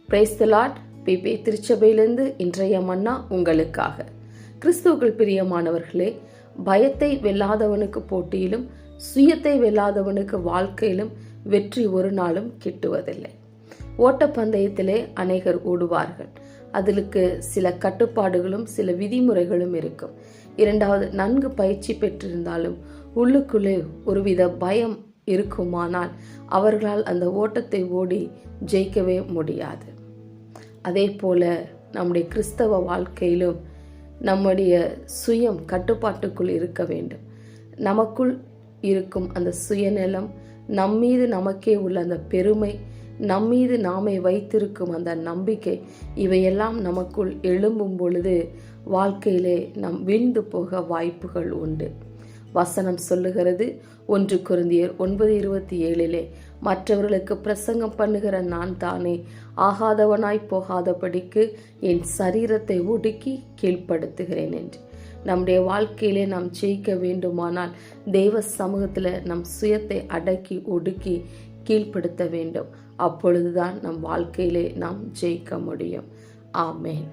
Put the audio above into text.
Praise the Lord. BP திருச்சபையிலிருந்து இன்றைய மன்னா உங்களுக்காக. கிறிஸ்துவுக்குள் பிரியமானவர்களே, பயத்தை வெல்லாதவனுக்கு போட்டியிலும் சுயத்தை வெல்லாதவனுக்கு வாழ்க்கையிலும் வெற்றி ஒரு நாளும் கிட்டுவதில்லை. ஓட்டப்பந்தயத்திலே அநேகர் ஓடுவார்கள். அதற்கு சில கட்டுப்பாடுகளும் சில விதிமுறைகளும் இருக்கும். இரண்டாவது, நன்கு பயிற்சி பெற்றிருந்தாலும் உள்ளுக்குள்ளே ஒருவித பயம் இருக்குமானால் அவர்களால் அந்த ஓட்டத்தை ஓடி ஜெயிக்கவே முடியாது. அதே போல நம்முடைய கிறிஸ்தவ வாழ்க்கையிலும் நம்முடைய சுயம் கட்டுப்பாட்டுக்குள் இருக்க வேண்டும். நமக்குள் இருக்கும் அந்த சுயநலம், நம்மீது நமக்கே உள்ள அந்த பெருமை, நம்மீது நாமே வைத்திருக்கும் அந்த நம்பிக்கை, இவையெல்லாம் நமக்குள் எழும்பும் பொழுது வாழ்க்கையிலே நாம் வீழ்ந்து போக வாய்ப்புகள் உண்டு. வசனம் சொல்லுகிறது, 1 கொரிந்தியர் 9:27 மற்றவர்களுக்கு பிரசங்கம் பண்ணுகிற நான் தானே ஆகாதவனாய் போகாதபடிக்கு என் சரீரத்தை ஒடுக்கி கீழ்ப்படுத்துகிறேன் என்று. நம்முடைய வாழ்க்கையிலே நாம் ஜெயிக்க வேண்டுமானால் தெய்வ சமூகத்தில் நம் சுயத்தை அடக்கி ஒடுக்கி கீழ்ப்படுத்த வேண்டும். அப்பொழுதுதான் நம் வாழ்க்கையிலே நாம் ஜெயிக்க முடியும். ஆமென்.